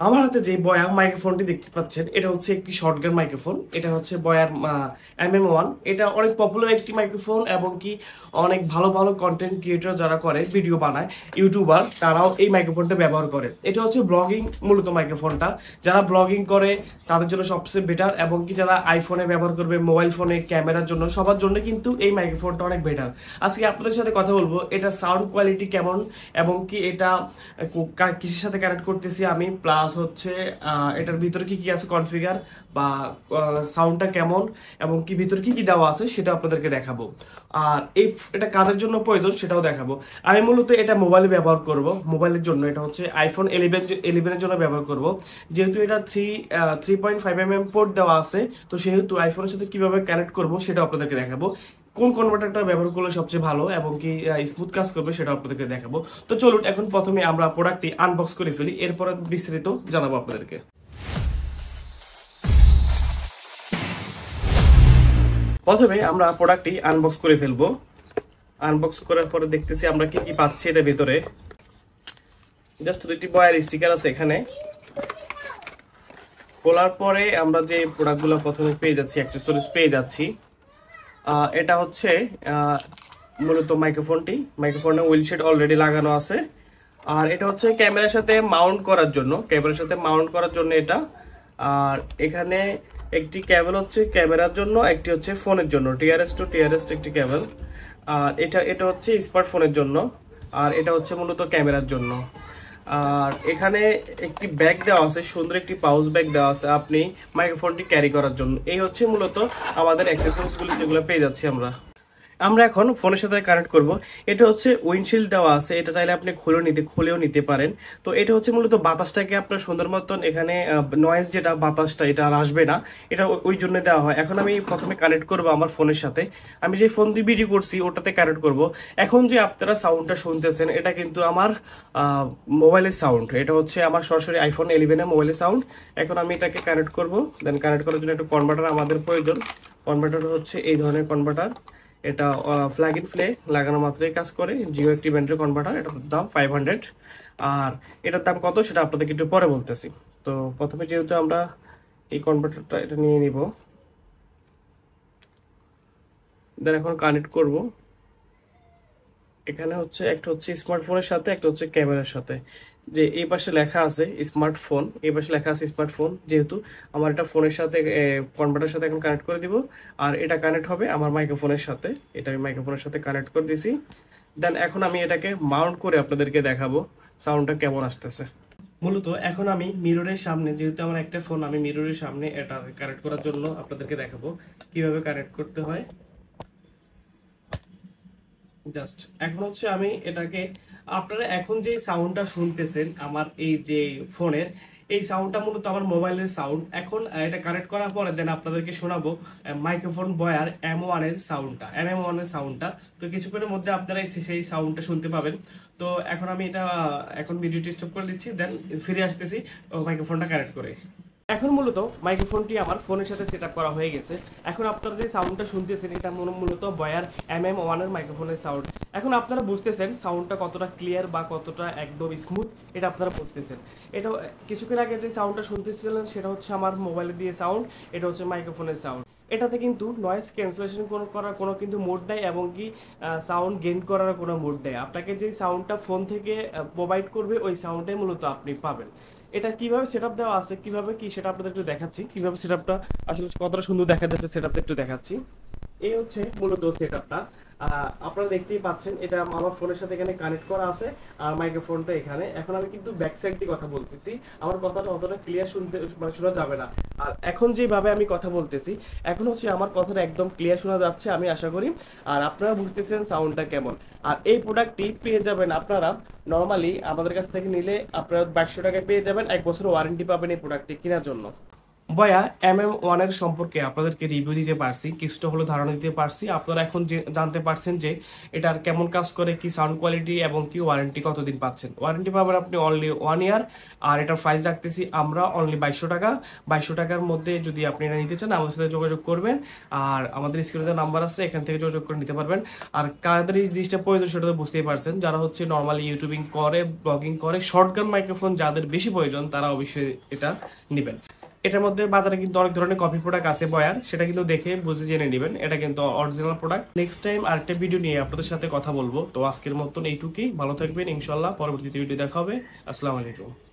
আমার হাতে যে বয়ার মাইক্রোফোনটি দেখতে পাচ্ছেন এটা হচ্ছে একটি শর্টগান মাইক্রোফোন। এটা হচ্ছে বয়ার MM1। এটা অনেক পপুলার একটি মাইক্রোফোন এবং কি অনেক ভালো ভালো কন্টেন্ট ক্রিয়েটর যারা করে ভিডিও বানায় ইউটিউবার তারাও এই মাইক্রোফোনটা ব্যবহার করে। এটা হচ্ছে ব্লগিং মূলত মাইক্রোফোনটা, যারা ব্লগিং করে তাদের জন্য সবচেয়ে বেটার এবং কি যারা আইফোনে ব্যবহার করবে মোবাইল ফোনে ক্যামেরার জন্য সবার জন্য কিন্তু এই মাইক্রোফোনটা অনেক বেটার। আজকে আপনাদের সাথে কথা বলবো এটা সাউন্ড কোয়ালিটি কেমন এবং কি এটা কিসের সাথে কানেক্ট করতেছি আমি, প্লাস হচ্ছে এটার ভিতরে কি কি আছে কনফিগার বা সাউন্ডটা কেমন এবং কি ভিতরে কি কি দেওয়া আছে সেটা আপনাদেরকে দেখাবো। আর এটা কাদের জন্য প্রয়োজন সেটাও দেখাবো। আমি মূলত এটা মোবাইলে ব্যবহার করব, মোবাইলের জন্য। এটা হচ্ছে আইফোন 11 জন্য ব্যবহার করব। যেহেতু এটা 3.5 mm পোর্ট দেওয়া আছে, তো সেহেতু আইফোনের সাথে কিভাবে কানেক্ট করব সেটা আপনাদেরকে দেখাবো। কোন কনভার্টারটা ব্যবহার করলে সবচেয়ে ভালো এবং কি স্মুথ কাজ করবে সেটা আপনাদেরকে দেখাবো। তো চলুন এখন প্রথমে আমরা প্রোডাক্টটি আনবক্স করে ফেলি, এরপর বিস্তারিত জানাবো আপনাদেরকে। প্রথমে আমরা প্রোডাক্টটি আনবক্স করে ফেলবো। আনবক্স করার পরে দেখতেছি আমরা কি কি পাচ্ছি এটার ভিতরে। জাস্ট দুটি বয়ার স্টিকার আছে এখানে। খোলার পরে আমরা যে প্রোডাক্টগুলো প্রথমে পেয়ে যাচ্ছি, অ্যাক্সেসরিজ পেয়ে যাচ্ছি। এটা হচ্ছে মূলত মাইক্রোফোনে হুইল শেড অলরেডি লাগানো আছে। আর এটা হচ্ছে ক্যামেরার সাথে মাউন্ট করার জন্য, এটা। আর এখানে একটি কেবল হচ্ছে ক্যামেরার জন্য, একটি হচ্ছে ফোনের জন্য, TRS টু TRS একটি কেবল। আর এটা হচ্ছে স্মার্টফোনের জন্য, আর এটা হচ্ছে মূলত ক্যামেরার জন্য। আর এখানে একটি ব্যাগ দেওয়া আছে, সুন্দর একটি পাউচ ব্যাগ দেওয়া আছে আপনি মাইক্রোফোনটি ক্যারি করার জন্য। এই হচ্ছে মূলত আমাদের অ্যাক্সেসরিজগুলো যেগুলো পেয়ে যাচ্ছি আমরা এখন ফোনের সাথে কানেক্ট করব। এটা হচ্ছে উইন্ডশিল্ড দেওয়া আছে, এটা চাইলে আপনি খুলেও নিতে পারেন। তো এটা হচ্ছে মূলত বাতাসটাকে আপনার সুন্দর মতন, এখানে নয়েজ যেটা বাতাসটা এটা আর আসবে না, এটা ওই জন্য দেওয়া হয়। এখন আমি প্রথমে কানেক্ট করব আমার ফোনের সাথে। আমি যে ফোন দিয়ে ভিডিও করছি ওটাতে কানেক্ট করব। এখন যে আপনারা সাউন্ডটা শুনতেছেন এটা কিন্তু আমার মোবাইলের সাউন্ড, এটা হচ্ছে আমার সরাসরি আইফোন 11 মোবাইলের সাউন্ড। এখন আমি এটাকে কানেক্ট করব। দেন কানেক্ট করার জন্য একটা কনভার্টার আমাদের প্রয়োজন। কনভার্টার হচ্ছে এই ধরনের কনভার্টার। এটা প্লাগ ইন প্লে লাগানো মাত্রই কাজ করে, জিও একটি ব্যান্ডের কনভার্টার। এটার দাম 500। আর এটার দাম কত সেটা আপনাদেরকে একটু পরে বলতেছি। তো প্রথমে যেহেতু আমরা এই কনভার্টারটা এটা নিয়ে নিব, দেন এখন কানেক্ট করব। এখানে হচ্ছে একটা হচ্ছে স্মার্টফোনের সাথে, একটা হচ্ছে ক্যামেরার সাথে। যে এই পাশে লেখা আছে স্মার্টফোন, এই পাশে লেখা আছে স্মার্টফোন, যেহেতু আমার এটা ফোনের সাথে কনভার্টারের সাথে এখন কানেক্ট করে দিব। আর এটা কানেক্ট হবে আমার মাইক্রোফোনের সাথে, এটা আমি মাইক্রোফোনের সাথে কানেক্ট করে দিয়েছি। দেন এখন আমি এটাকে মাউন্ট করে আপনাদেরকে দেখাবো সাউন্ডটা কেমন আসতেছে। মূলত এখন আমি মিররের সামনে, যেহেতু আমার একটা ফোন, আমি মিররের সামনে এটা কানেক্ট করার জন্য আপনাদেরকে দেখাবো কিভাবে কানেক্ট করতে হয়। জাস্ট এখন হচ্ছে আমি এটাকে, আপনারা এখন যে সাউন্ডটা শুনতেছেন আমার এই যে ফোনের, এই সাউন্ডটা মূলত আমার মোবাইলের সাউন্ড। এখন এটা কানেক্ট করার পরে দেন আপনাদেরকে শোনাবো মাইক্রোফোন বয়ার MM1 এর সাউন্ডটা। তো কিছুক্ষণের মধ্যে আপনারা সেই সাউন্ডটা শুনতে পাবেন। তো এখন আমি এটা এখন ভিডিওটি স্টপ করে দিচ্ছি, দেন ফিরে আসতেছি মাইক্রোফোনটা কানেক্ট করে। এখন মূলত মাইক্রোফোনটি আমার ফোনের সাথে সেট আপ করা হয়ে গেছে। এখন আপনারা যে সাউন্ডটা শুনতেছেন এটা মূলত বয়ার MM1 এর মাইক্রোফোনের সাউন্ড। এখন আপনারা বুঝতেছেন সাউন্ডটা কতটা ক্লিয়ার বা কতটা একদম স্মুথ, এটা আপনারা বুঝতেছেন। এটা কিছুক্ষণ আগে যে সাউন্ডটা শুনতেছিলেন সেটা হচ্ছে আমার মোবাইলে দিয়ে সাউন্ড, এটা হচ্ছে মাইক্রোফোনের সাউন্ড। এটাতে কিন্তু নয়েজ ক্যান্সেলেশন করার কোনো কিন্তু মোড নাই এবং কি সাউন্ড গেইন করার কোনো মোড নেই। আপনাকে যে সাউন্ডটা ফোন থেকে প্রোভাইড করবে ওই সাউন্ডটাই মূলত আপনি পাবেন। এটা কিভাবে সেটআপ দেওয়া আছে, কিভাবে কি সেটা আপনাদের একটু দেখাচ্ছি, কিভাবে সেটআপটা আসলে কতটা সুন্দর দেখা যাচ্ছে সেটআপটা একটু দেখাচ্ছি। এই হচ্ছে মূলত সেটআপটা। আপনারা দেখতেই পাচ্ছেন এটা আমার ফোনের সাথে এখানে কানেক্ট করা আছে আর মাইক্রোফোনটা এখানে। এখন আমি কিন্তু ব্যাক সাইড দিয়ে কথা বলতেছি, আমার কথাটা অতটা ক্লিয়ার শোনা যাবে না। আর এখন যেভাবে আমি কথা বলতেছি এখন হচ্ছে আমার কথাটা একদম ক্লিয়ার শোনা যাচ্ছে আমি আশা করি। আর আপনারা বুঝতেছেন সাউন্ডটা কেমন। আর এই প্রোডাক্টটি পেয়ে যাবেন আপনারা নর্মালি আমাদের কাছ থেকে নিলে আপনারা 2200 টাকায় পেয়ে যাবেন, 1 বছর ওয়ারেন্টি পাবেন এই প্রোডাক্টটি কেনার জন্য। বয়া MM1 এর সম্পর্কে আপনাদেরকে রিভিউ দিতে পারছি, কিছুটা হলো ধারণা দিতে পারছি। আপনারা এখন জানতে পারছেন যে এটার কেমন কাজ করে, কি সাউন্ড কোয়ালিটি এবং কি ওয়ারেন্টি কতদিন পাচ্ছেন। ওয়ারেন্টি পাবেন আপনি অনলি 1 ইয়ার, আর এটার প্রাইস রাখতেছি আমরা অনলি 2200 টাকা। 2200 টাকার মধ্যে যদি আপনি এটা নিতে চান আমাদের সাথে যোগাযোগ করবেন, আর আমাদের স্ক্রিনে নাম্বার আছে, এখান থেকে যোগাযোগ করে নিতে পারবেন। আর কাদের এই জিনিসটা প্রয়োজন সেটা তো বুঝতেই পারছেন, যারা হচ্ছে নর্মালি ইউটিউবিং করে, ব্লগিং করে, শর্টগান মাইক্রোফোন যাদের বেশি প্রয়োজন তারা অবশ্যই এটা নেবেন। এটার মধ্যে বাজারে কিন্তু অনেক ধরনের কপি প্রোডাক্ট আছে বয়ার, সেটা কিন্তু দেখে বুঝে জেনে নেবেন, এটা কিন্তু অরিজিনাল প্রোডাক্ট। নেক্সট টাইম আরেকটা ভিডিও নিয়ে আপনাদের সাথে কথা বলবো। তো আজকের মতন এইটুকুই, ভালো থাকবেন ইনশাল্লাহ, পরবর্তীতে ভিডিও দেখা হবে। আসসালামু আলাইকুম।